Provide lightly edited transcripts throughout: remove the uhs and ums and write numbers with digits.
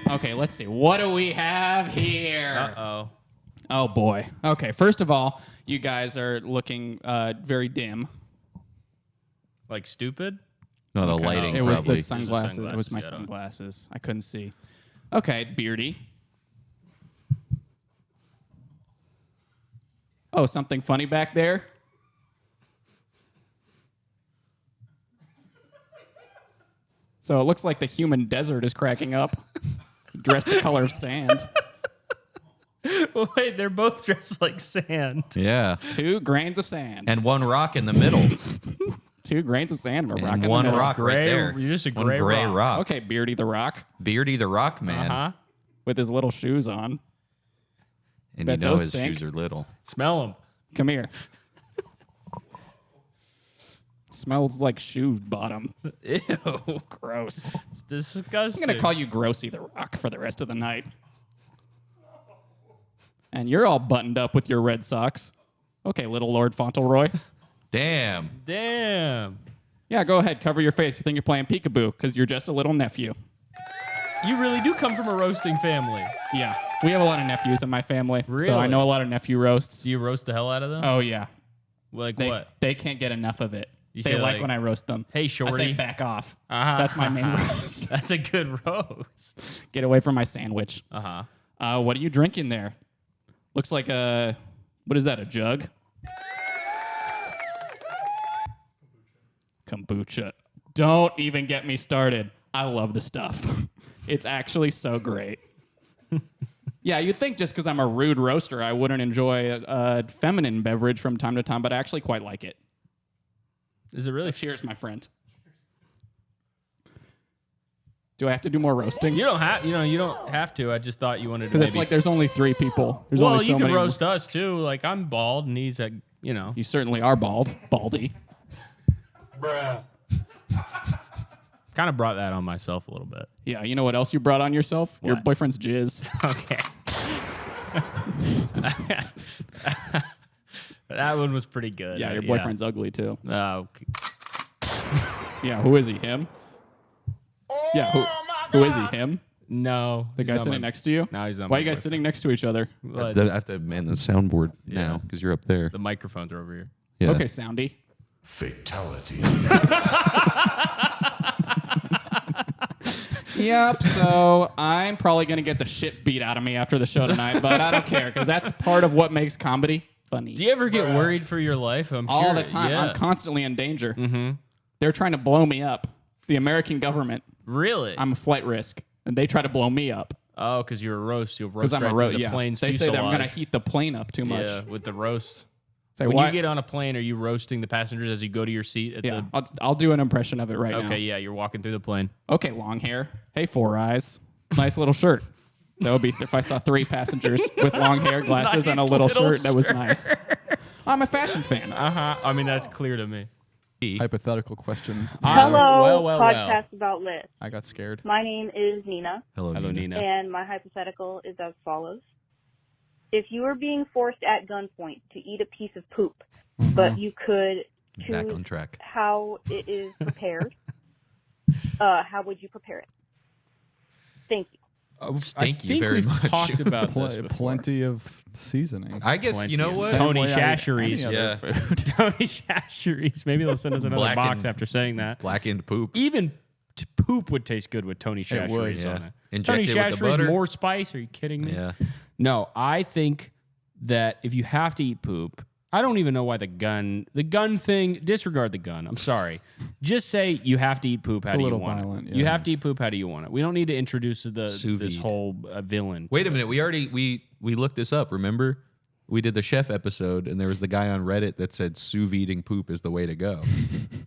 Okay, let's see. What do we have here? Uh-oh. Oh, boy. Okay, first of all, you guys are looking very dim. Like stupid? No, the lighting. It was probably. the sunglasses. It was my sunglasses. I couldn't see. Okay, Beardy. Oh, something funny back there? So it looks like the human desert is cracking up. Dressed the color of sand. Wait, they're both dressed like sand. Yeah. 2 grains of sand. And one rock in the middle. 2 grains of sand and a rock in And the one middle. rock right there. You're just a One gray rock. Okay, Beardy the Rock Beardy the Rock Man. Uh-huh. with his little shoes on. And Bet you know those his stink. shoes are little. Smell them. Come here. Smells like shoe bottom. Ew. Gross. It's disgusting. I'm going to call you Grossy the Rock for the rest of the night. And you're all buttoned up with your red socks. Okay, little Lord Fauntleroy. Damn. Damn. Yeah, go ahead. Cover your face. You think you're playing peekaboo because you're just a little nephew. You really do come from a roasting family. Yeah, we have a lot of nephews in my family. Really? So I know a lot of nephew roasts. Do you roast the hell out of them? Oh, yeah. Like They, what? They can't get enough of it. You They say, like like, when I roast them. Hey, I shorty. say back off. Uh-huh. That's my main roast. That's a good roast. Get away from my sandwich. Uh-huh. What are you drinking there? Looks like a, what is that, a jug? Kombucha. Don't even get me started. I love the stuff. It's actually so great. Yeah, you'd think just because I'm a rude roaster, I wouldn't enjoy a feminine beverage from time to time, but I actually quite like it. Is it really? Cheers, my friend. Do I have to do more roasting? You don't have. You don't have to. I just thought you wanted to. Because it's like there's only 3 people. There's well, only so you can many. roast us too. Like I'm bald, and he's like, You certainly are bald, baldy. Bruh. kind of brought that on myself a little bit. Yeah, you know what else you brought on yourself? Your What? boyfriend's jizz. Okay. That one was pretty good. Yeah, your boyfriend's ugly too. Oh, Yeah, who is he? Him? Yeah, who is he? Him? no. The guy he's on sitting my- next to you? No, he's on Why my are you guys boyfriend. sitting next to each other? Well, I have to man the soundboard now because you're up there. the microphones are over here. Yeah. Okay, Soundy. Fatality. Yep, so I'm probably going to get the shit beat out of me after the show tonight, but I don't care because that's part of what makes comedy funny. Do you ever get worried for your life? All sure, the time. Yeah. I'm constantly in danger. Mm-hmm. They're trying to blow me up. The American government. Really? I'm a flight risk, and they try to blow me up. Oh, because you're a roast. You'll Because roast I'm right a through roast. the Yeah, plane's they say that I'm going to fuselage. heat the plane up too much. Yeah, with the roast. Say, When why? you get on a plane, are you roasting the passengers as you go to your seat? At Yeah, I'll do an impression of it right the, now. okay, yeah, you're walking through the plane. Okay, long hair. Hey, 4 eyes. Nice little shirt. That would be if I saw 3 passengers with long hair, glasses, and a Nice little little shirt. That was nice. I'm a fashion fan. Uh-huh. I mean, that's clear to me. Hypothetical question. Hello, well. podcast about lists. I got scared. My name is Nina, Hello, Nina. and my hypothetical is as follows. If you were being forced at gunpoint to eat a piece of poop, but you could Back on choose track. how it is prepared, how would you prepare it? Thank you. Thank you think very we've much. talked about this before. Plenty of seasoning. I guess you know Plenty. what? Same Tony way I eat Chasheries. any Yeah. other food. Tony Chasheries. Maybe they'll send us another box Blackened. after saying that. Blackened poop. Even poop would taste good with Tony Chasheries would, yeah. on it. Inject Tony it with the Chasheries, butter. more spice? Are you kidding me? Yeah. No, I think that if you have to eat poop, I don't even know why the gun thing, disregard the gun. I'm sorry. Just say you have to eat poop. How a do you little want violent, it? You yeah. have to eat poop. How do you want it? We don't need to introduce this vide. whole villain. Wait a minute. We already we looked this up. Remember, we did the chef episode, and there was the guy on Reddit that said sous videing poop is the way to go.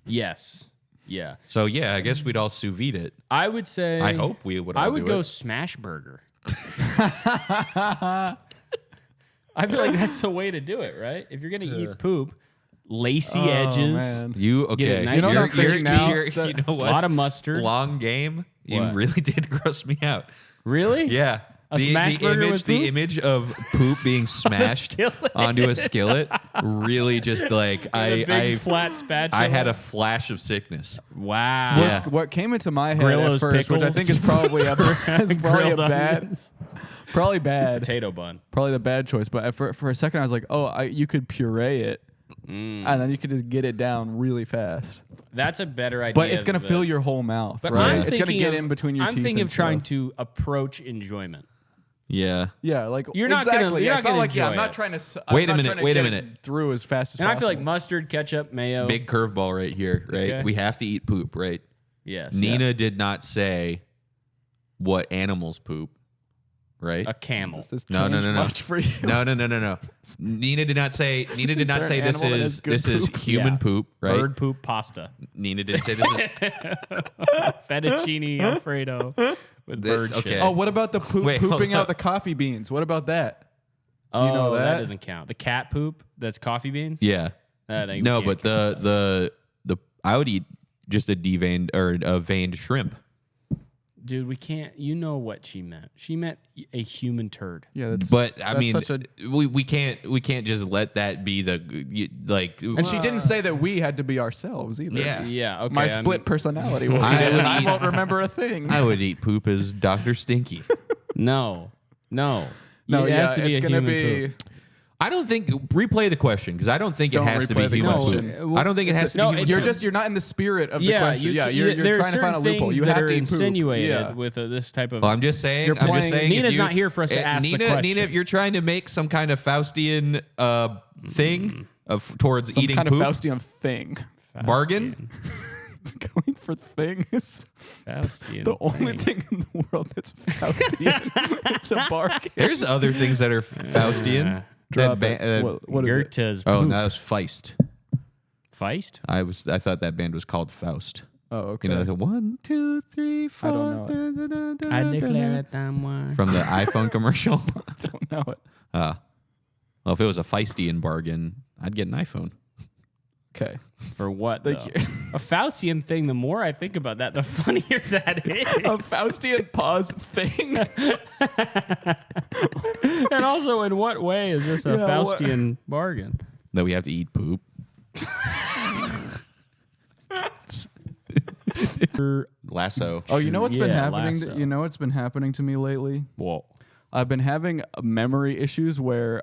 Yes. Yeah. So yeah, I guess we'd all sous vide it. I would say. I hope we would. All I would do go it. smash burger. I feel like that's the way to do it, right? If you're gonna eat poop, lacy edges, man. You okay? Get it nice. You know what I'm You're- thinking now? you're- That- you know a what? lot of mustard. Long game. You What? really did gross me out. Really? Yeah. A smash burger with the poop? image of poop being smashed skillet. onto a skillet really just like A big I flat spatula. I had a flash of sickness. Wow. Yeah. What came into my head Grillo's at first, which I pickles. think is probably is probably a Grilled bad, onions. probably bad, Potato bun. probably the bad choice. But for a second, I was like, oh, you could puree it, and then you could just get it down really fast. That's a better idea. But it's gonna fill your whole mouth, But right? I'm It's gonna thinking get of- in between your I'm teeth. thinking and of trying stuff. to approach enjoyment. Yeah. Yeah, like You're not gonna- exactly. you're yeah, not it's not gonna like I'm enjoy not it. trying to. Wait a I'm not minute, trying to wait a get minute. it through as fast as And possible. I feel like mustard, ketchup, mayo. Big curveball right here, right? Okay. We have to eat poop, right? Yes. Nina did not say what animals poop, right? A camel. Does this No, no, change no, no. much for you? No. Nina did not say. Nina did Is not there say an this animal that has is good this is poop? human Yeah. poop, right? Bird poop pasta. Nina didn't say this is. Fettuccine Alfredo with bird okay. shit. Oh, what about the Wait, hold pooping up. out the coffee beans? What about that? Oh, know that that? doesn't count. The cat poop that's coffee beans? Yeah. That ain't- No, can't but count. the I would eat just a deveined or a veined shrimp. Dude, we can't. You know what she meant. She meant a human turd. Yeah, that's. But I that's mean, such a. we can't just let that be like. And she didn't say that we had to be ourselves either. Yeah. Yeah, okay. My I'm- split personality will be I there, would and I eat- won't remember a thing. I would eat poop as Dr. Stinky. No. No, it yeah, has to be it's a gonna human be. poop. I don't think replay the question because I don't think it Don't has to replay be the human question. poop. No, I don't think it has to no, be human You're poop. you're not in the spirit of the Yeah, question. you, Yeah, you, you're there trying to are find a certain loophole. things You that have are to eat poop. insinuated Yeah. with this type of. Well, I'm just saying. You're I'm just playing- saying. if Nina's you- not here for us to ask the Nina, question. Nina, if you're trying to make some kind of Faustian thing of towards Some eating kind poop of Faustian thing. bargain, Going for things. Faustian The only thing in the world that's Faustian is a bargain. there's other things that are Faustian. Drop that it. What is it? Goethe's Oh, poop. that was Feist. Feist? I thought that band was called Faust. Oh, okay. You know, the 1, 2, 3, 4. I don't know da, da, da, da, da, da. someone. From the iPhone commercial. I don't know it. Well, if it was a Feistian bargain, I'd get an iPhone. Okay. For what? Thank though? you. A Faustian thing, the more I think about that, the funnier that is. A Faustian pause thing. And also, in what way is this a Yeah, what- Faustian bargain? That we have to eat poop. Lasso. Oh, you know what's been Yeah, happening? lasso. You know what's been happening to me lately? Whoa. I've been having memory issues where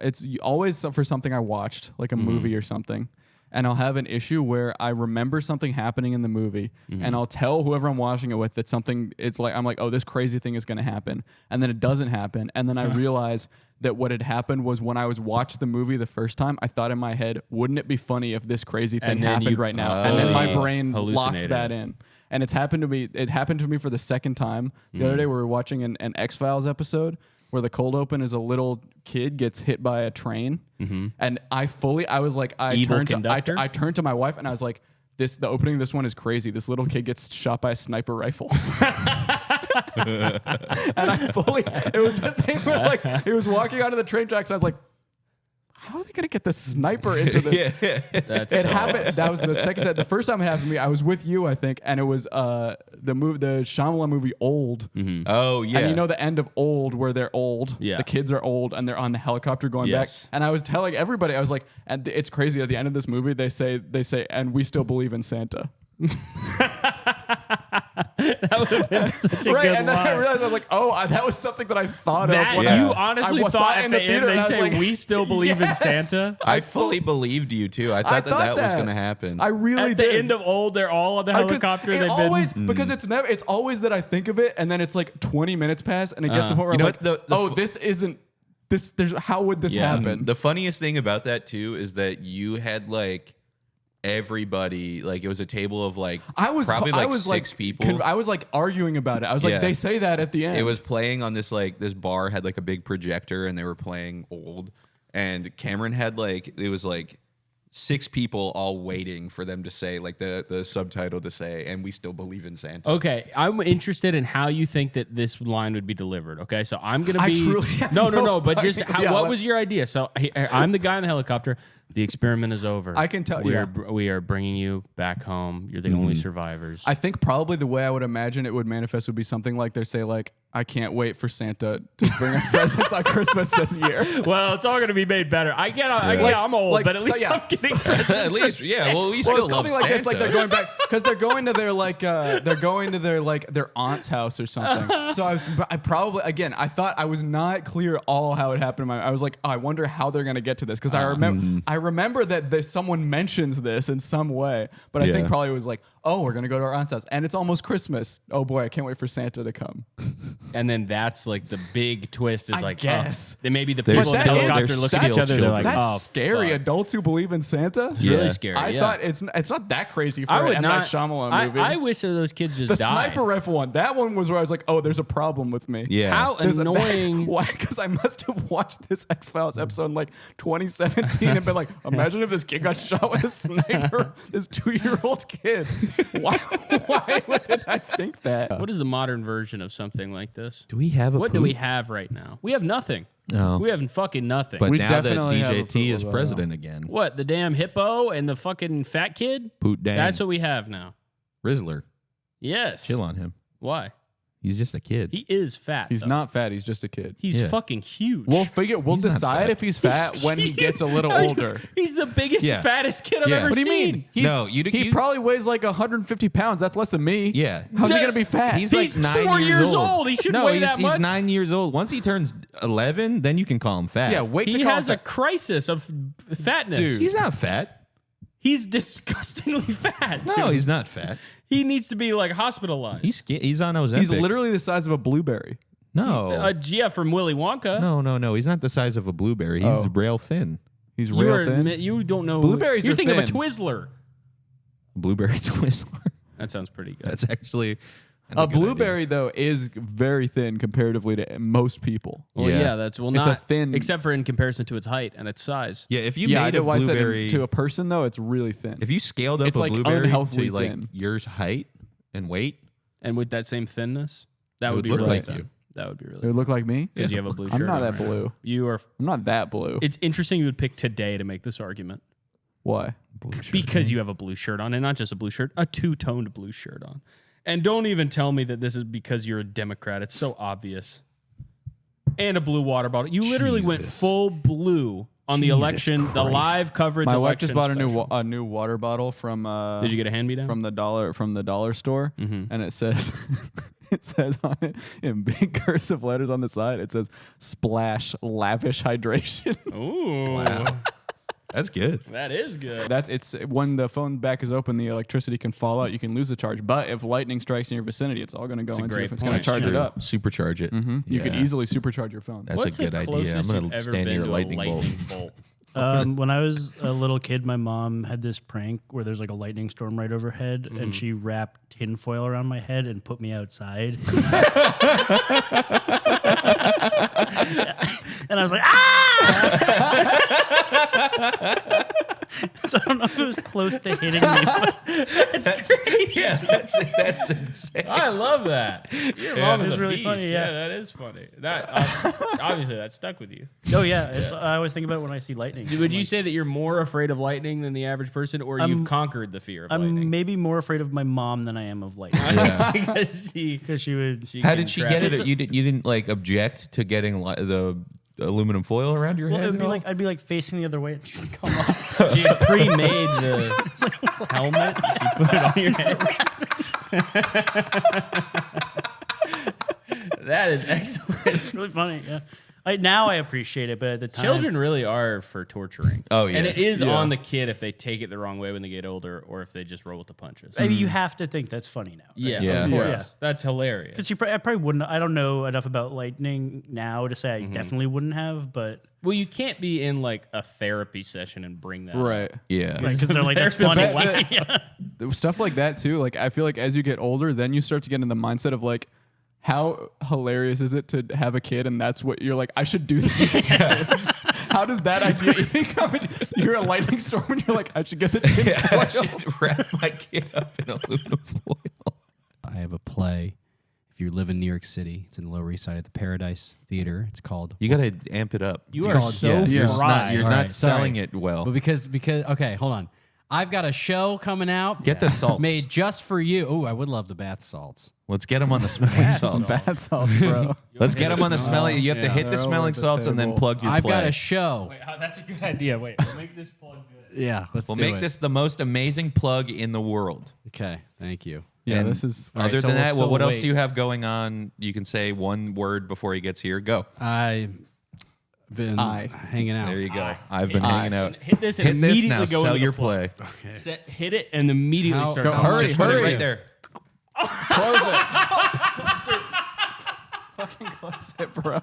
it's always for something I watched, like a movie or something, and I'll have an issue where I remember something happening in the movie, and I'll tell whoever I'm watching it with that something. It's like I'm like, oh, this crazy thing is going to happen, and then it doesn't happen, and then I realize that what had happened was when I was watched the movie the first time, I thought in my head, wouldn't it be funny if this crazy thing And then happened you- right now? And then my Oh. brain locked Hallucinated. that in. And it's happened to me. It happened to me for the second time. The other day we were watching an X-Files episode where the cold open is a little kid gets hit by a train. And I was like, Evil conductor? I turned to my wife and I was like, the opening of this one is crazy. This little kid gets shot by a sniper rifle. And it was the thing where like he was walking onto the train tracks and I was like, how are they gonna get the sniper into this? That's It so happened. awesome. That was the second time. The first time it happened to me, I was with you, I think, and it was the Shyamalan movie Old. Oh, yeah. And you know the end of Old where they're old. Yeah. The kids are old and they're on the helicopter going Yes. back. And I was telling everybody, I was like, and it's crazy. At the end of this movie, they say, and we still believe in Santa. That would have been such a Right. good And then I line. realized I was like, oh, that was something that I thought That, of. When You I honestly saw thought it at in the the end theater they and I was say, like, we still believe Yes. in Santa? I fully believed you, too. I thought that was going to happen. I really At did. the end of Old, they're all on the helicopter. It They've always been... because it's always that I think of it and then it's like 20 minutes pass and it gets to the point where You I'm know like, what, the this isn't this. There's how would this happen? The funniest thing about that, too, is that you had, like, everybody, like, it was a table of, like, probably, like, six people. I was like arguing about it. I was like, Yeah. they say that at the end. It was playing on this bar had like a big projector and they were playing Old, and Cameron had it was like 6 people all waiting for them to say like the subtitle to say, and we still believe in Santa. Okay, I'm interested in how you think that this line would be delivered. Okay, so I'm gonna I be truly have no, no but just fucking- yeah, what let- was your idea? So I'm the guy in the helicopter. The experiment is over. I can tell. We are bringing you back home. You're the only survivors. I think probably the way I would imagine it would manifest would be something like they say, like, I can't wait for Santa to bring us presents on Christmas this year. Well, it's all going to be made better. I'm old, but at least I'm getting presents. At least, yeah. Well, we Well, still love something like Santa. this, like they're going back because they're going to their aunt's house or something. So I probably again I thought I was not clear all how it happened. I was like, oh, I wonder how they're gonna get to this because I remember that someone mentions this in some way, but I think probably it was like, oh, we're gonna go to our aunt's house and it's almost Christmas. Oh boy, I can't wait for Santa to come. And then that's like the big twist is I like, guess. then maybe the There's people in the still- helicopter there's look at still each other. They're like, That's oh, scary. fuck. Adults who believe in Santa. It's really scary. I yeah. thought it's not that crazy for I an would M. not. Night Shyamalan movie. I wish that those kids just the died. sniper rifle one. That one was where I was like, oh, there's a problem with me. Yeah. How annoying. Why? Because I must have watched this X-Files episode in like 2017 and been like, imagine if this kid got shot with a sniper, this 2-year-old kid. Why would I think that? What is the modern version of something like this? Do we have a What do poop? we have right now? We have nothing. No. We have fucking nothing. But We now that definitely have a DJT is poop, president again. what? The damn hippo and the fucking fat kid? Poot Dan. That's what we have now. Rizzler. Yes. Chill on him. Why? He's just a kid. He is fat. He's though. not fat. He's just a kid. He's Yeah. fucking huge. We'll He's not decide fat. if he's fat when he gets a little older. He's the biggest, Yeah. fattest kid I've Yeah. ever What do you seen. mean? He You- probably weighs like 150 pounds. That's less than me. Yeah. How's he gonna be fat? He's He's like 9 4 years years old. He shouldn't no, weigh he's, that much. He's 9 years old. Once he turns 11, then you can call him fat. yeah. Wait to He call has him a fat. crisis of fatness. Dude. He's not fat. He's disgustingly fat. No, dude. he's not fat. He needs to be like hospitalized. He's on Ozempic. He's literally the size of a blueberry. No. Yeah, from Willy Wonka. No. He's not the size of a blueberry. He's Oh. rail thin. He's You, real thin. you don't know. Blueberries You're are thinking of a thin. Twizzler. Blueberry Twizzler. That sounds pretty good. That's actually that's A good blueberry though is very thin comparatively to most people. Well, Yeah. yeah, that's It's not a thin- except for in comparison to its height and its size. idea. Yeah, if you Yeah, I made know a why I said blueberry to a person though, it's really thin. if you scaled up It's a like blueberry unhealthily to like thin. your height and weight, And with that same thinness, that It would would be look really like thin. you. That would be really It would look like me. because you have a blue shirt. I'm not on that right now. blue. You are. I'm not that blue. It's interesting you would pick today to make this argument Why? because you have a blue shirt on, and not just a blue shirt, a two-toned blue shirt on. And don't even tell me that this is because you're a Democrat. It's so obvious. And a blue water bottle. You literally went Jesus. full blue on the election, the live coverage. My wife election just bought special. a new water bottle from. Did you get a hand-me-down? from the dollar store? Mhm. And it says. It says on it in big cursive letters on the side. It says "Splash Lavish Hydration." Ooh, Wow. That's good. that is good. It's when the phone back is open, the electricity can fall out. You can lose the charge, but if lightning strikes in your vicinity, it's all going to go into. great If it's going to point. charge it True. up, Supercharge it. you could Yeah. easily supercharge your phone. That's What's a good the idea. closest I'm you've gonna ever stand been near to a lightning bolt. bolt? When I was a little kid, my mom had this prank where there's like a lightning storm right overhead, and she wrapped tinfoil around my head and put me outside. And I was like, ah! So I don't know if it was close to hitting me. But Yeah, that's insane. I love that. Your mom is It's a really beast. funny, yeah. That is funny. That obviously that stuck with you. oh yeah, I always think about it when I see lightning. Would you say that you're more afraid of lightning than the average person, or you've conquered the fear of I'm lightning? maybe more afraid of my mom than I am of lightning Yeah. because because she would. How can did she trap get it? You didn't like object to getting the aluminum foil around your Well, head? it'd be at all? like I'd be like facing the other way, and she would come off. She pre-made the helmet. She put it on your head. That is excellent. It's really funny. Yeah, now I appreciate it, but at the time, Children really are for torturing. Oh, yeah. And it is Yeah. on the kid if they take it the wrong way when they get older, or if they just roll with the punches. maybe you have to think that's funny now. right? Yeah, Yeah. of course. Yeah. That's hilarious. Because I probably wouldn't. I don't know enough about lightning now to say I definitely wouldn't have, but Well, you can't be in like a therapy session and bring that up. Right. yeah. because they're like that's funny. Yeah. Stuff like that too. Like I feel like as you get older, then you start to get in the mindset of like, how hilarious is it to have a kid and that's what you're like, I should do this. How does that idea even come? You're a lightning storm and you're like, I should get the tin I foil. should wrap my kid up in aluminum foil. I have a play. If you live in New York City, it's in the Lower East Side at the Paradise Theater. It's called. You got to amp it up. You It's are called- so yeah, You're fried. not, you're All not right, selling sorry. it well. But because okay, hold on. I've got a show coming out. Get the salts. Made just for you. Oh, I would love the bath salts. Let's get them on the smelling salts. Bad salts, bro. Let's get them on the smelling. You have to yeah. hit the They're smelling over at the salts and then table. plug your I've play. got a show. Wait, that's a good idea. Wait, we'll make this plug good. Yeah, let's We'll do make it. this the most amazing plug in the world. Okay, thank you. Yeah, And this is. All right, Other so than we'll that, still what else wait. do you have going on? You can say one word before he gets here. Go. I've been hanging out. There you go. I've been hanging out. Hit this and Hit this immediately now. go Sell into the your plug. play. Hit it and immediately How- start go- talking. hurry, Just put it hurry. right there. Close it. Fucking close it, bro.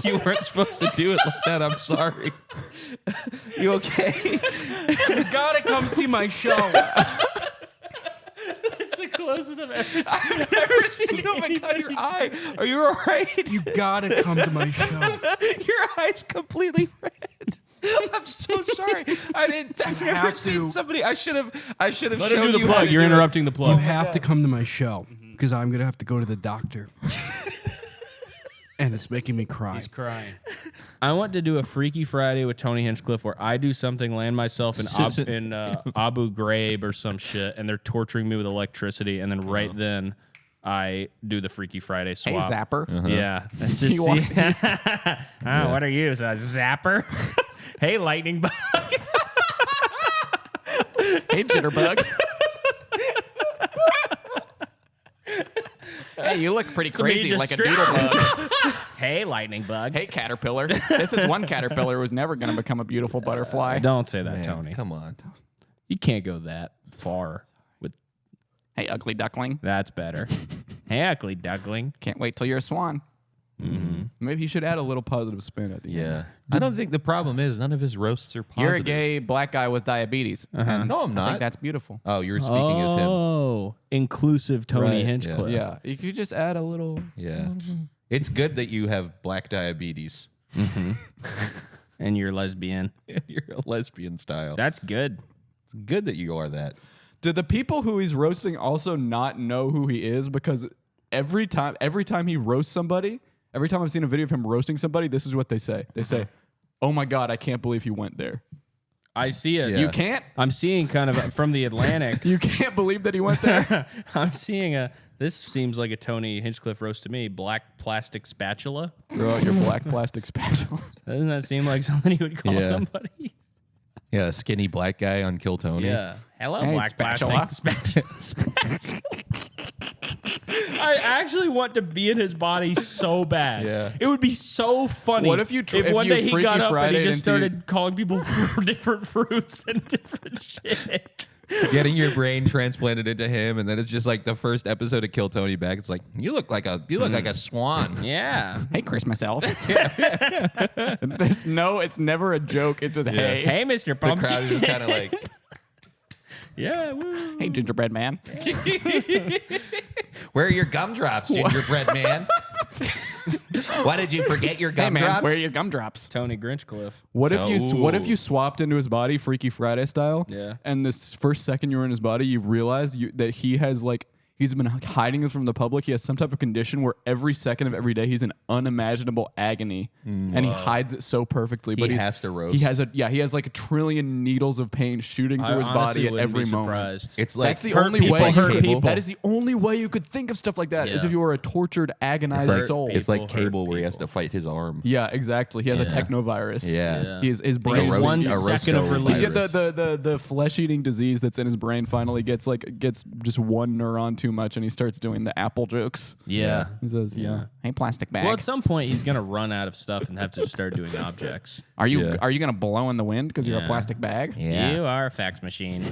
You weren't supposed to do it like that. I'm sorry. You okay? You gotta come see my show. That's the closest I've ever seen. I've never seen you have cut your eye. Are you all right? You gotta come to my show. Your eye's completely red. I'm so sorry. I've never seen somebody. I should have Let shown him do the you how plug. to You're do it. interrupting the You plug. have to come to my show because I'm gonna have to go to the doctor, and it's making me cry. He's crying. I want to do a Freaky Friday with Tony Hinchcliffe where I do something, land myself in Abu Ghraib or some shit, and they're torturing me with electricity, and then right then I do the Freaky Friday Hey, swap. Zapper. Yeah. It's just walks What are you? Is a zapper? Hey, lightning bug. Hey, Jitterbug. Hey, you look pretty crazy, just like a straight- doodlebug. Hey, lightning bug. Hey, caterpillar. This is one caterpillar who's never going to become a beautiful butterfly. Don't say that, Man, Tony. come on. You can't go that far with Hey, ugly duckling. that's better. Hey, ugly duckling. Can't wait till you're a swan. Maybe he should add a little positive spin at the end. Yeah. I don't think the problem is none of his roasts are positive. You're a gay black guy with diabetes. And No, I'm I not. think that's beautiful. Oh, you're speaking as him. Oh, inclusive Tony Right, Hinchcliffe. Yeah, you could just add a little. Yeah. It's good that you have black diabetes. And you're lesbian. You're a lesbian style. That's good. It's good that you are that. Do the people who he's roasting also not know who he is? Because every time he roasts somebody, every time I've seen a video of him roasting somebody, this is what they say. They say, "Oh my God, I can't believe he went there." I see it. Yeah. You can't. I'm seeing kind of from the Atlantic. You can't believe that he went there. I'm seeing a. This seems like a Tony Hinchcliffe roast to me. Black plastic spatula. Throw out your black plastic spatula. Doesn't that seem like something you would call Yeah. somebody? Yeah, a skinny black guy on Kill Tony. Yeah. Hello, Hey, black spatula. plastic spatula. I actually want to be in his body so bad. Yeah. It would be so funny. What if you if one you day he Freaky got up and Friday he just into- started calling people for different fruits and different shit? Getting your brain transplanted into him, and then it's just like the first episode of Kill Tony back. It's like you look like a swan. Yeah. Hey, Chris, myself. It's never a joke. It's just hey, Hey, Mr. The Pumpkin. crowd is just kind of like, Yeah. Woo. hey, gingerbread man. "Where are your gumdrops, gingerbread man? Why did you forget your Hey, man, gumdrops?" where are your gumdrops? Tony Grinchcliffe. What if Ooh. you swapped into his body, Freaky Friday style? Yeah. And this first second you were in his body, you realize that he has he's been hiding this from the public. He has some type of condition where every second of every day he's in unimaginable agony, and he hides it so perfectly. But He he's- has to roast. He has like a trillion needles of pain shooting through his body at every moment. It's like That's the hurt only people way. hurt people. That is the only way you could think of stuff like that. Is Yeah. if you were a tortured, agonized It's like, soul. it's like People hurt Cable where he has people. to fight his arm. Yeah, exactly. He has a Yeah. technovirus. Yeah. His brain. It's roast- one a second of roasto relief. You virus. get the flesh-eating disease that's in his brain finally gets just one neuron too much, and he starts doing the Apple jokes. Yeah. He says, Yeah. hey, plastic bag. Well, at some point he's gonna run out of stuff and have to start doing objects. are you Yeah. gonna blow in the wind because you're a Yeah. plastic bag? You are a fax machine.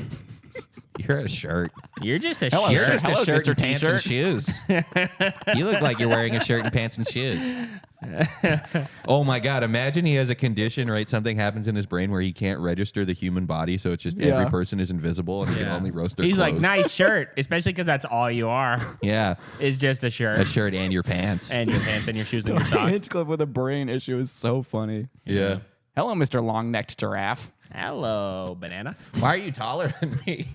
You're a shirt. You're just a Hello, shirt. sir. Hello, Mr. T-shirt. shoes. You look like you're wearing a shirt and pants and shoes. Oh my God! Imagine he has a condition, right? Something happens in his brain where he can't register the human body, so it's just every Yeah. person is invisible and he can Yeah. only roast their He's like, clothes. nice shirt, especially because that's all you are. Yeah, Is just a shirt. a shirt and your pants. And your pants and your shoes and your socks. Hinchcliffe with a brain issue is so funny. yeah. Hello, Mr. Long-necked giraffe. Hello, banana. Why are you taller than me?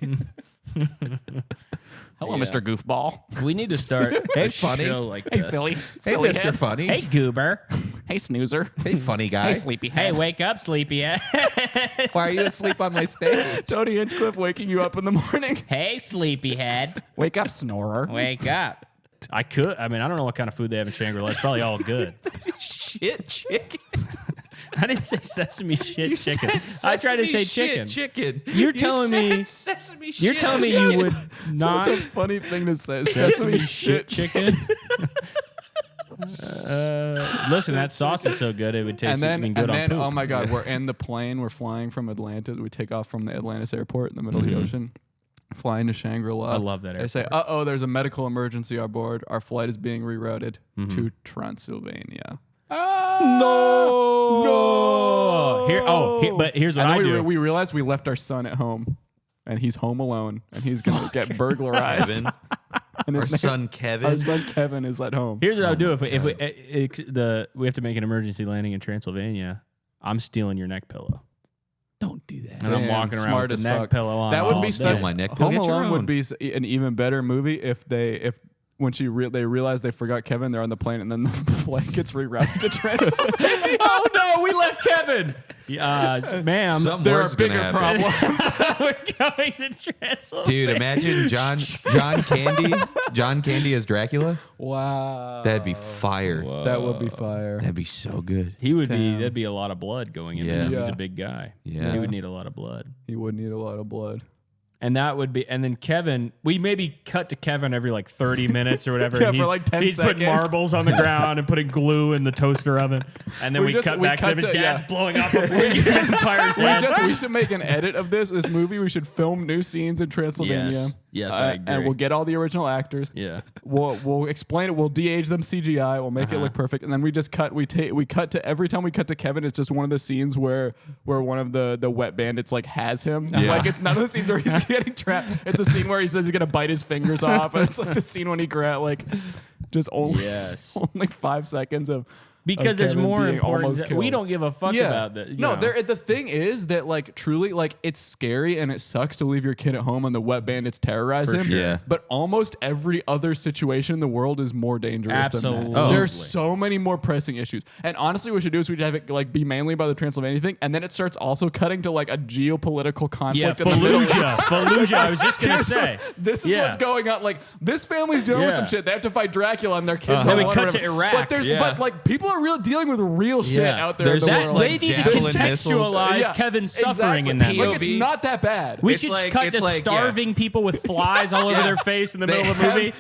Hello, Mr. Goofball. We need to start Hey, a funny. show like Hey, this. silly. Hey, Silly Mr. head. Funny. Hey, goober. Hey, snoozer. Hey, funny guy. Hey, sleepy Hey, head. wake up, sleepyhead. Why are you asleep on my stage? Tony Hinchcliffe waking you up in the morning. Hey, sleepyhead. Wake up, snorer. Wake up. I don't know what kind of food they have in Shangri-La. It's probably all good. Shit chicken. I didn't say sesame shit chicken. Said I tried to say sesame chicken. shit chicken. You're You telling said me- sesame You're shit telling me chicken. you would not Such a funny thing to say. Sesame shit chicken? Listen, that sauce is so good it would taste even good on poop. oh my God, we're in the plane. We're flying from Atlanta. We take off from the Atlantis airport in the middle of the ocean, flying to Shangri-La. I love that They say, there's a medical emergency aboard. Our flight is being rerouted to Transylvania. No. But here's what And I then do. we realized we left our son at home, and he's home alone, and he's gonna get burglarized. Kevin, And our his name- son Kevin. Our son Kevin is at home. Here's what I would do if we have to make an emergency landing in Transylvania. I'm stealing your neck pillow. Don't do that. And I'm Damn, walking around smart with as the neck fuck. pillow on. That would all be day. such. my neck pillow. Home Get your Alone would own. be an even better movie if when they realize they forgot Kevin, they're on the plane, and then the flight gets rerouted to Transylvania. Oh no, we left Kevin. Ma'am, Something There worse are is gonna bigger happen. problems. we're going to Transylvania. Dude, imagine John Candy as Dracula. Wow, That'd be fire. that would be fire. That'd be so good. He would be. Damn. There'd be a lot of blood going in. Yeah. He's Yeah. a big guy. Yeah. He would need a lot of blood. He would need a lot of blood. And that would be, and then Kevin, we maybe cut to Kevin every like 30 minutes or whatever. Yeah, and for like 10 he's putting seconds. marbles on the ground and putting glue in the toaster oven. And then we cut back to him. His dad's blowing off a freaking vampire's head. We should make an edit of this movie. We should film new scenes in Transylvania. Yes, I agree. And we'll get all the original actors. Yeah. We'll explain it. We'll de-age them CGI. We'll make it look perfect, and then we just cut. We cut to every time we cut to Kevin. It's just one of the scenes where one of the wet bandits like has him. Yeah. Like it's none of the scenes where he's getting trapped. It's a scene where he says he's gonna bite his fingers off, and it's like the scene when he just only Yes. only 5 seconds of. Because of there's Kevin more being important. almost We killed. don't give a fuck about that. The thing is that like truly like it's scary and it sucks to leave your kid at home and the wet bandits terrorize him. sure. Yeah. But almost every other situation in the world is more dangerous than Absolutely. that. Oh. There's so many more pressing issues. And honestly, what we should do is we'd have it like be mainly about the Transylvania thing, and then it starts also cutting to like a geopolitical Yeah, conflict in the Middle East. Fallujah. I was just gonna say. This is Yeah. what's going on. Like this family's dealing with Yeah. some shit. They have to fight Dracula and their kids. Then all we want cut whatever. to Iraq. But but like people are really dealing with real shit Yeah. out there. There's in the that- world. They need to javelin missiles. contextualize Kevin's suffering in that. Like movie. it's not that bad. We It's should like- cut it's to like, starving people with flies all over Yeah. their face in the They middle of the have- movie,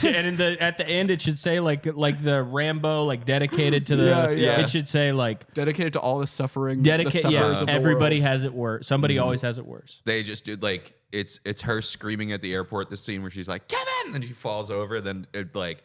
and at the end it should say like the Rambo like dedicated to the. Yeah. It should say like Dedicated to all the suffering. dedicate. The sufferers Yeah, of the everybody world. has it worse. Somebody always has it worse. They just did like it's her screaming at the airport. The scene where she's like Kevin, and she falls over. Then it like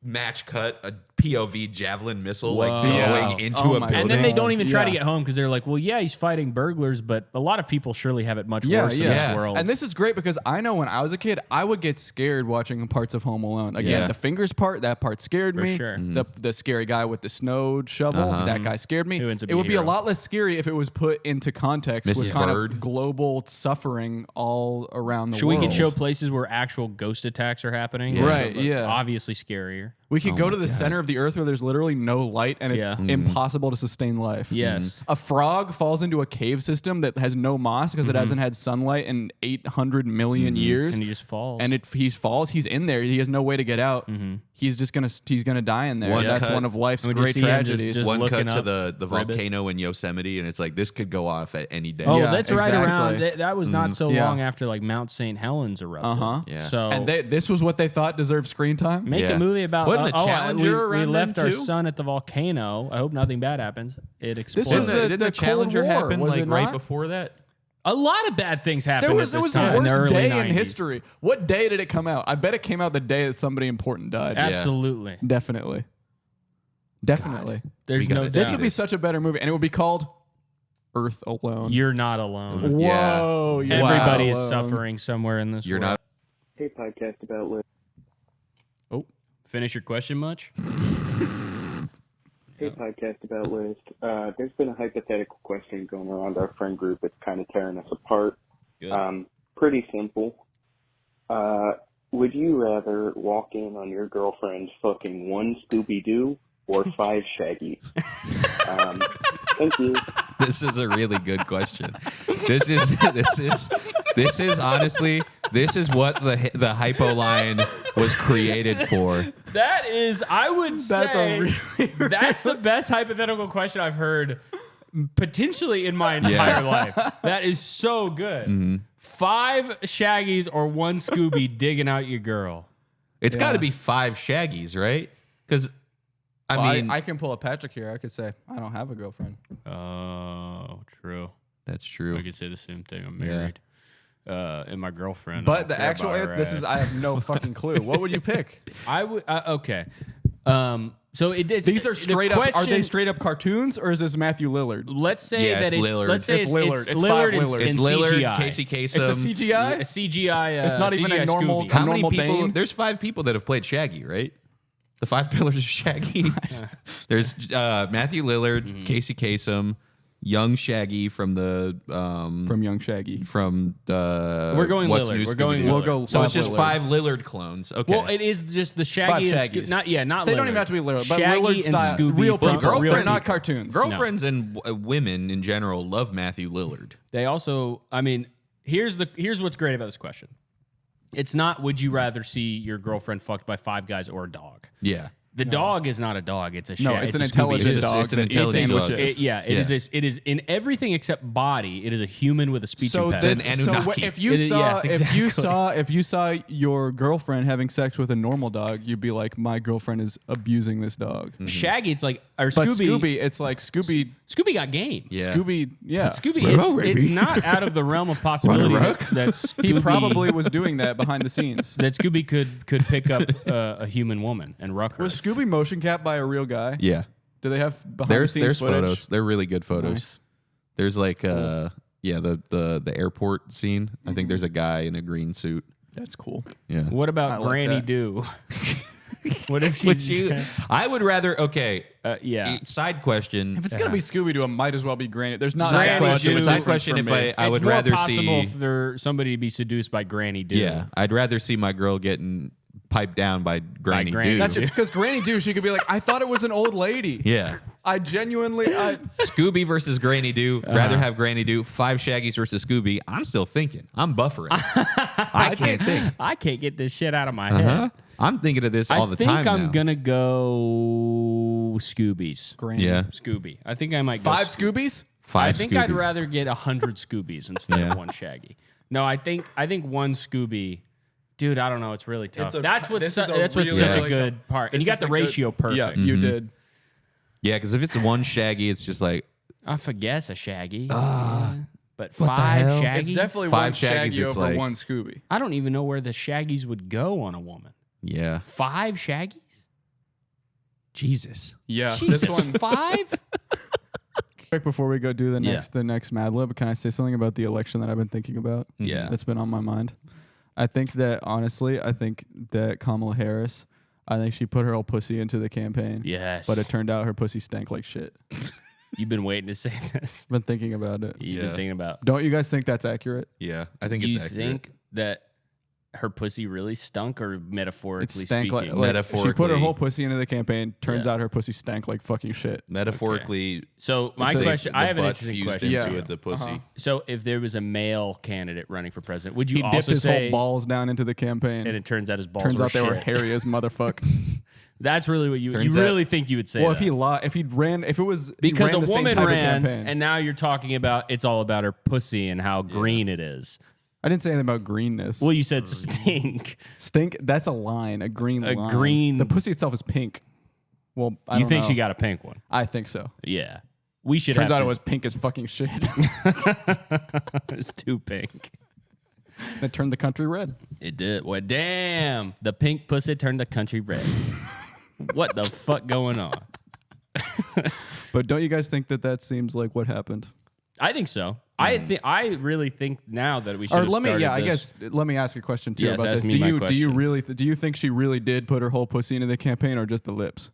match cut a POV javelin missile like Whoa. going Yeah. into Oh a my building. And then they don't even try to Yeah. get home because they're like, well, yeah, he's fighting burglars, but a lot of people surely have it much Yeah, worse in yeah. this world. And this is great because I know when I was a kid, I would get scared watching parts of Home Alone. Again, Yeah. the fingers part, that part scared For me. sure. The scary guy with the snow shovel, that guy scared me. Who ends up It would be being a a hero. lot less scary if it was put into context with Mrs. kind Bird. of global suffering all around the Should world. we could show places where actual ghost attacks are happening? Yeah. Right, yeah. Obviously scarier. We could go to the center of the earth where there's literally no light and it's Yeah. impossible to sustain life. Yes. A frog falls into a cave system that has no moss because it hasn't had sunlight in 800 million years. And he just falls. And he falls. He's in there. He has no way to get out. He's just gonna die in there. One That's cut. one of life's And we just great see him tragedies. just One cut looking to up the Ribbit. volcano in Yosemite, and it's like this could go off at any day. Oh, Yeah, that's right exactly. around. That was not so Yeah. long after like Mount St. Helens erupted. Uh-huh. Yeah. So And this was what they thought deserved screen time. make Yeah. a movie about. Wasn't a Challenger we around left then, our too? son at the volcano. I hope nothing bad happens. It This explodes. was Didn't the the Challenger Cold War, happen was like it right not? before that? a lot of bad things happened. There was at this the time in the worst early day 90s. in history. What day did it come out? I bet it came out the day that somebody important died. Absolutely. Definitely. Definitely. There's We gotta no do This doubt. would be such a better movie, and it would be called Earth Alone. You're not alone. Whoa! You're Everybody not is alone. suffering somewhere in this You're world. not. Hey, podcast about live. Finish your question much? Hey, podcast about list. There's been a hypothetical question going around our friend group that's kind of tearing us apart. Good. Pretty simple. Would you rather walk in on your girlfriend fucking 1 Scooby-Doo or 5 Shaggies? Thank you. This is a really good question. This is honestly, this is what the hypo line was created for. That is, I would say, that's the best hypothetical question I've heard potentially in my entire life. That is so good. 5 Shaggies or 1 Scooby digging out your girl. It's got to be 5 Shaggies, right? Because I can pull a Patrick here. I could say I don't have a girlfriend. Oh, true. That's true. I could say the same thing. I'm married. And my girlfriend. But the actual answer, I have no fucking clue. What would you pick? I would. Okay. So these are straight up. Are they straight up cartoons or is this Matthew Lillard? Let's say that it's Lillard. Let's say it's Lillard. It's Lillard. It's in Lillard. CGI. Casey Kasem. It's a CGI. A CGI. It's not even CGI a normal. Scooby. How many normal people? Bane? There's 5 people that have played Shaggy, right? The 5 pillars of Shaggy. There's Matthew Lillard, Casey Kasem, Young Shaggy from the from Young Shaggy. from We're going What's Lillard. New We're going Scooby-Doo. Lillard. We'll go. So it's just Lillards. 5 Lillard clones. Okay. Well, it is just the Shaggy 5 and Shaggies. not They Lillard. don't even have to be Lillard, but Shaggy Lillard and style, Scooby real from- people. girlfriends- They're not cartoons. Girlfriends and women in general love Matthew Lillard. They also, I mean, here's what's great about this question. It's not would you rather see your girlfriend fucked by 5 guys or a dog. Yeah. The dog is not a dog. It's a No, shag. it's an a intelligent Scooby-Doo. dog. It's an that eats intelligent dog. sandwiches. It is in everything except body. It is a human with a speech So, impediment. It's an Anunnaki. if you It is- saw yes, if you saw your girlfriend having sex with a normal dog, you'd be like, my girlfriend is abusing this dog. Shaggy, it's like or But Scooby. Scooby, it's like Scooby. Scooby got game. Yeah. Scooby, yeah. Scooby, it's not out of the realm of possibility that Scooby, He probably was doing that behind the scenes. that Scooby could pick up a human woman and ruck her. Was Scooby motion capped by a real guy? Yeah. Do they have behind the There's scenes footage? photos. They're really good photos. Nice. There's like the airport scene. I think there's a guy in a green suit. That's cool. Yeah. What about I like Granny that. Do? What if Would she's you? I would rather. Okay. yeah. Side question. If it's gonna be Scooby Doo, it might as well be Granny. There's not Granny that much of a Doo. Side difference question. for If me. I It's would more rather possible see. for somebody to be seduced by Granny Do. Yeah, I'd rather see my girl getting piped down by Granny Granny Doo. That's because Granny Doo, she could be like, I thought it was an old lady. Yeah. I genuinely, Scooby versus Granny Doo. Rather have Granny Doo. 5 Shaggies versus Scooby. I'm still thinking. I'm buffering. I can't think. I can't get this shit out of my head. I'm thinking of this all the I think time I'm now. gonna go Scoobies. Granny. Yeah. Scooby. I think I might go 5 Scooby. Scoobies? 5 I think I'd Scoobies. rather get 100 Scoobies instead Yeah. of 1 Shaggy. No, I think 1 Scooby. Dude, I don't know. It's really tough. That's what's this is a that's what's really, such a really good tough- part. And this you got is the a good- ratio perfect. Yeah, you did. Yeah, because if it's 1 Shaggy, it's just like I forget a Shaggy. But the 5 hell? Shaggies. It's definitely 5 one Shaggy Shaggies, it's over like- 1 Scooby. I don't even know where the Shaggies would go on a woman. yeah. 5 Shaggies? Jesus. Yeah, Jesus, this one. 5? Quick before we go do the Yeah. next Madlib, can I say something about the election that I've been thinking about? Yeah. That's been on my mind. I think that honestly, Kamala Harris, I think she put her whole pussy into the campaign. Yes. But it turned out her pussy stank like shit. You've been waiting to say this. Been thinking about it. You've been thinking about. Don't you guys think that's accurate? Yeah. I think Do it's you accurate. think that her pussy really stunk, or It metaphorically stank speaking? like she put her Metaphorically. whole pussy into the campaign. Turns Yeah. out her pussy stank like fucking shit. Metaphorically, So my It's a- question, the I have an butt interesting fused question Yeah. for into you. it, the pussy. So if there was a male candidate running for president, would you He dipped also his say? whole balls down into the campaign. And it turns out his balls. Turns were out they were shit. hairy as motherfuck. That's really what you Turns really out- think you would say. Well, that. if he ran, if it was Because he ran a the same woman type of ran, campaign. and now you're talking about it's all about her pussy and how green it is. I didn't say anything about greenness. Well, you said stink. Stink. That's a line. A green A line. green- The pussy itself is pink. Well, I You don't think know. she got a pink one? I think so. Yeah. We should Turns have out to- it was pink as fucking shit. it was too pink. It turned the country red. It did. Well, damn. The pink pussy turned the country red. What the fuck going on? But don't you guys think that seems like what happened? I think so. I really think now that we should. Or have let me, started yeah, I this- guess let me ask a question too Yes, about ask this. me my Do you question. really do you think she really did put her whole pussy into the campaign or just the lips?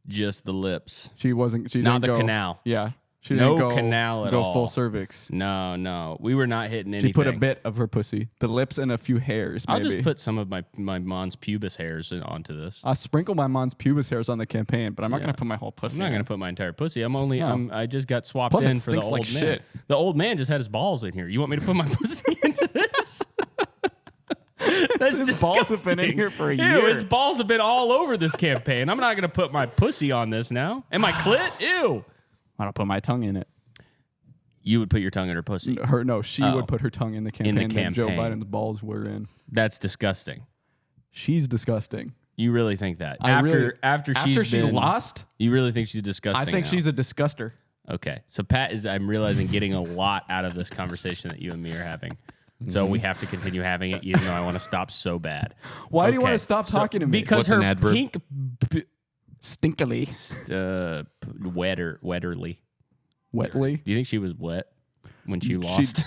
Just the lips. She wasn't. She Not didn't the go, canal. Yeah. She No didn't canal at go all. full cervix. No. We were not hitting anything. She put a bit of her pussy, the lips and a few hairs. Maybe. I'll just put some of my mons pubis hairs onto this. I sprinkle my mom's pubis hairs on the campaign, but I'm not Yeah. gonna put my whole pussy. I'm not in going it. to put my entire pussy. I just got swapped Plus, it in for the stinks old like man. shit. The old man just had his balls in here. You want me to put my pussy into this? That's His balls have been in here for a Ew, year. his balls have been all over this campaign. I'm not going to put my pussy on this now. And my clit? Ew. I don't put my tongue in it. You would put your tongue in her pussy. She would put her tongue in the campaign that Joe campaign. Biden's balls were in. That's disgusting. She's disgusting. You really think that? After After she lost, you really think she's disgusting? I think now? she's a disguster. Okay. So Pat is, I'm realizing, getting a lot out of this conversation that you and me are having. So we have to continue having it, even though I want to stop so bad. Why do you want Okay. to stop talking to me? Because What's her an adverb? pink, Stinkily. wetterly. Wetly. Do you think she was wet when she lost?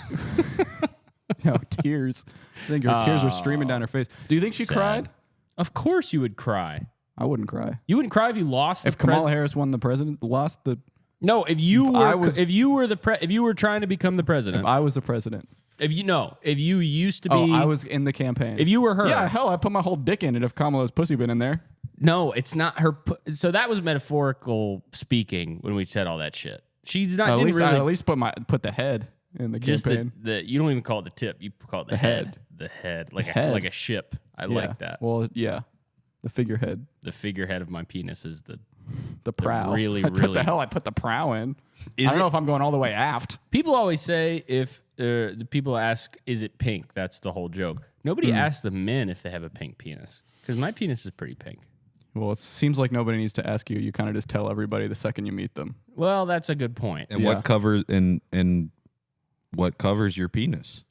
No, tears. I think her tears were streaming down her face. Do you think she Sad. cried? Of course you would cry. I wouldn't cry. You wouldn't cry if you lost. If Kamala Harris won the president, lost the. No, if you I were was- if you were trying to become the president. If I was the president. If you used to be. Oh, I was in the campaign. If you were her. Yeah, hell, I put my whole dick in it if Kamala's pussy been in there. No, it's not her. So that was metaphorical speaking when we said all that shit. She's not. At didn't least really, I at least put the head in the just campaign. the you don't even call it the tip. You call it the head. The head, like head. a ship. I Yeah. like that. Well, yeah, the figurehead, The figurehead of my penis is the prow. really, What really- the hell? I put the prow in. Is I don't it- know if I'm going all the way aft. People always say if the people ask, "Is it pink?" That's the whole joke. Nobody asks the men if they have a pink penis because my penis is pretty pink. Well, it seems like nobody needs to ask you. You kind of just tell everybody the second you meet them. Well, that's a good point. And Yeah. what covers and what covers your penis?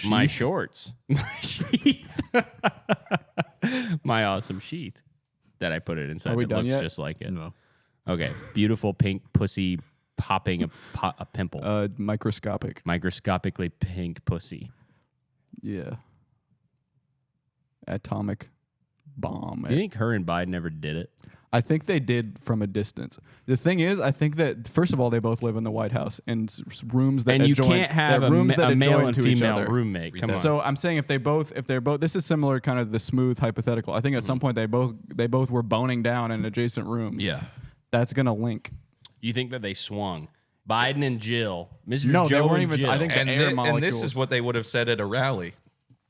My Sheath. shorts, my sheath, my awesome sheath that I put it inside. Are we that done looks yet? just like it. No. Okay, beautiful pink pussy popping a pimple. Microscopic. Microscopically pink pussy. Yeah. Atomic bomb. Do you think her and Biden ever did it? I think they did from a distance. The thing is, I think that first of all, they both live in the White House in rooms that And you adjoin, can't have that rooms that a male adjoin and to each female other. roommate. Come on. So I'm saying if they're both, this is similar, kind of the smooth hypothetical. I think at some point they both were boning down in adjacent rooms. Yeah. That's gonna link. You think that they swung? Biden and Jill. Mr. No, Joe they weren't and even. Jill. I think the air And molecules. this is what they would have said at a rally.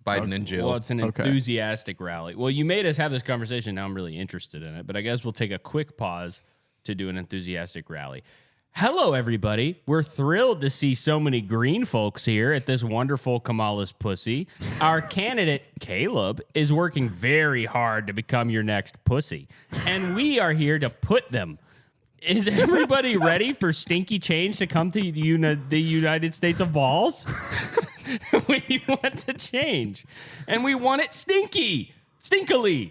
Biden and Jill. Well, it's an Okay. enthusiastic rally. Well, you made us have this conversation. Now I'm really interested in it. But I guess we'll take a quick pause to do an enthusiastic rally. Hello, everybody. We're thrilled to see so many green folks here at this wonderful Kamala's Pussy. Our candidate, Caleb, is working very hard to become your next pussy. And we are here to put them. Is everybody ready for stinky change to come to the United States of balls? We want to change. And we want it stinky. Stinkily.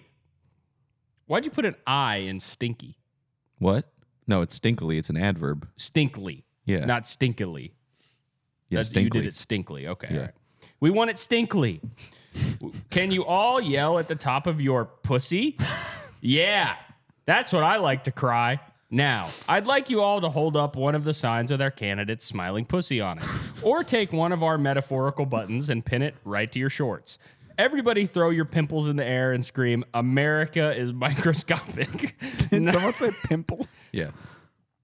Why'd you put an I in stinky? What? No, it's stinkily. It's an adverb. Stinkly. Yeah. Not stinkily. Yeah, You did stinkly. it stinkly. Okay. Yeah. All right. We want it stinkly. Can you all yell at the top of your pussy? Yeah. That's what I like to cry. Now, I'd like you all to hold up one of the signs with our candidate's smiling pussy on it. Or take one of our metaphorical buttons and pin it right to your shorts. Everybody throw your pimples in the air and scream, "America is microscopic." Did someone say pimple? Yeah.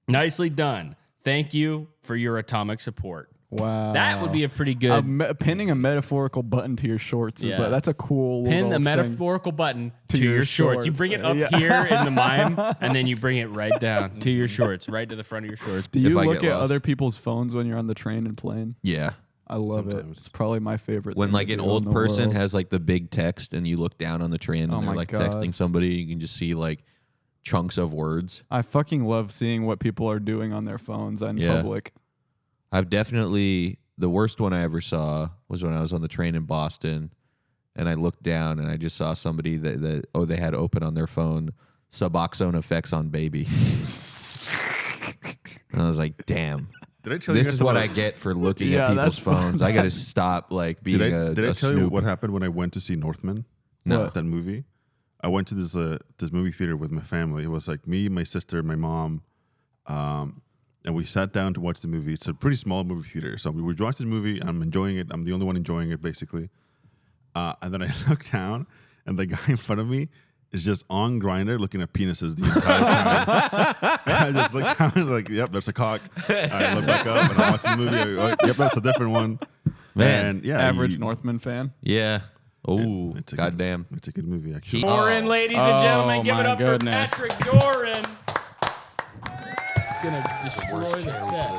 Nicely done. Thank you for your atomic support. Wow. That would be a pretty good pinning a metaphorical button to your shorts. Is Yeah. that's a cool pin little the thing. metaphorical button to your shorts. You bring it up Yeah. here in the mime, and then you bring it right down to your shorts, right to the front of your shorts. Do you If I look get at lost. other people's phones when you're on the train and plane? Yeah. I love it. Sometimes. It's probably my favorite. When thing like to an do in old the person world. has like the big text and you look down on the train Oh and they're my like God. texting somebody, you can just see like chunks of words. I fucking love seeing what people are doing on their phones in Yeah. public. I've definitely, the worst one I ever saw was when I was on the train in Boston and I looked down and I just saw somebody that they had open on their phone Suboxone effects on baby. And I was like, damn. Did I tell you This guys is what about- I get for looking Yeah, at people's that's fun. phones. I got to stop like being Did I a tell you snoop. what happened when I went to see Northman? No. That movie. I went to this movie theater with my family. It was like me, my sister, my mom, and we sat down to watch the movie. It's a pretty small movie theater, so we were watching the movie. I'm enjoying it. I'm the only one enjoying it, basically. And then I look down, and the guy in front of me is just on Grindr looking at penises the entire time. I just look down and like, yep, there's a cock. I look back up and I watch the movie. Yep, that's a different one. Man, and yeah, Average Northman fan. Yeah. Oh, it's a goddamn. It's a good movie, actually. Doran, ladies and gentlemen, give it up goodness. for Patrick Doran. He's gonna destroy the set.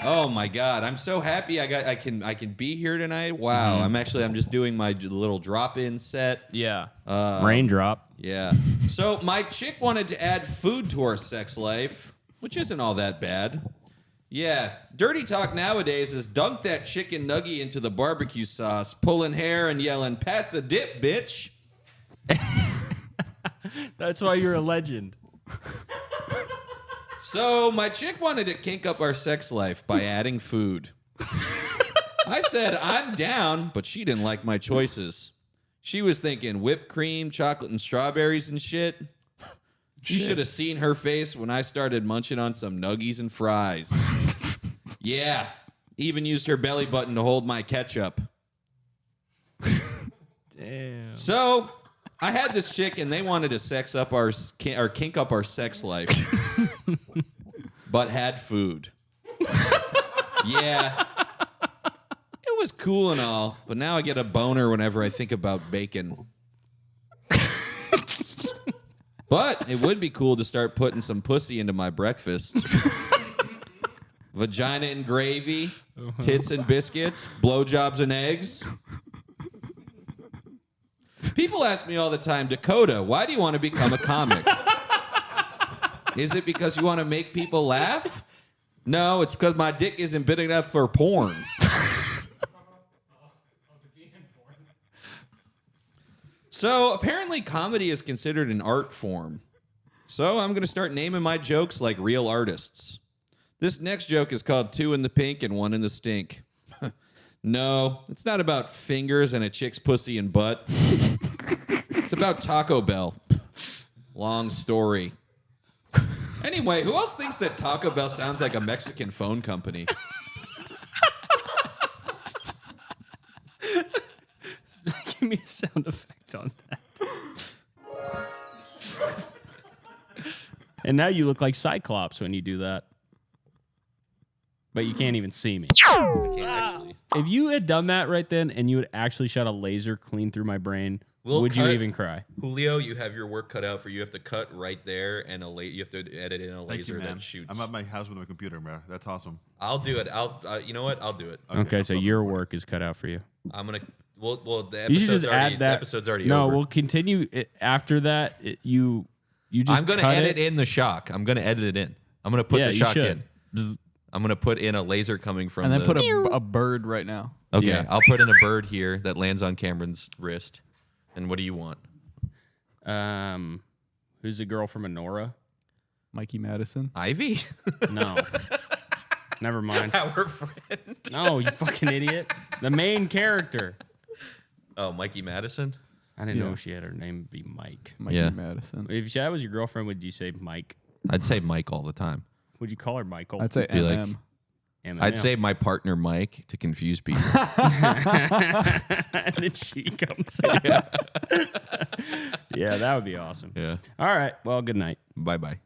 Oh my God! I'm so happy I can be here tonight. Wow! I'm just doing my little drop-in set. Yeah. Raindrop. Yeah. So my chick wanted to add food to our sex life, which isn't all that bad. Yeah. Dirty talk nowadays is dunk that chicken nugget into the barbecue sauce, pulling hair and yelling, "Pass the dip, bitch." That's why you're a legend. So my chick wanted to kink up our sex life by adding food. I said, I'm down, but she didn't like my choices. She was thinking whipped cream, chocolate, and strawberries and shit. You should have seen her face when I started munching on some nuggies and fries. Yeah, even used her belly button to hold my ketchup. Damn. So I had this chick, and they wanted to sex up or kink up our sex life, but had food. Yeah, it was cool and all, but now I get a boner whenever I think about bacon. But it would be cool to start putting some pussy into my breakfast. Vagina and gravy, tits and biscuits, blowjobs and eggs. People ask me all the time, Dakota, why do you want to become a comic? Is it because you want to make people laugh? No, it's because my dick isn't big enough for porn. So apparently comedy is considered an art form. So I'm going to start naming my jokes like real artists. This next joke is called 2 in the Pink and 1 in the Stink. No, it's not about fingers and a chick's pussy and butt. It's about Taco Bell. Long story. Anyway, who else thinks that Taco Bell sounds like a Mexican phone company? Give me a sound effect on that. And now you look like Cyclops when you do that. But you can't even see me. I can't actually. If you had done that right then and you had actually shot a laser clean through my brain, would you even cry? Julio, you have your work cut out for you. You have to cut right there, and you have to edit in a laser that shoots. I'm at my house with my computer, bro. That's awesome. I'll do it. You know what? I'll do it. Okay, so your work is cut out for you. I'm gonna. Well, the You should episode's just already. add that. The episode's already No, over. we'll continue after that. You just. I'm gonna cut edit it. in the shock. I'm gonna edit it in. I'm gonna put Yeah, the you shock should. in. I'm gonna put in a laser coming from. And then the, put a bird right now. Okay, Yeah. I'll put in a bird here that lands on Cameron's wrist. And what do you want? Who's the girl from Honora? Mikey Madison. Ivy? No. Never mind. Our friend. No, you fucking idiot. The main character. Oh, Mikey Madison? I didn't know she had her name be Mike. Mikey Madison. If that was your girlfriend, would you say Mike? I'd say Mike all the time. Would you call her Michael? I'd say Be like- MM. I'd say my partner Mike to confuse people. And then she comes out. Yeah, that would be awesome. Yeah. All right. Well, good night. Bye-bye.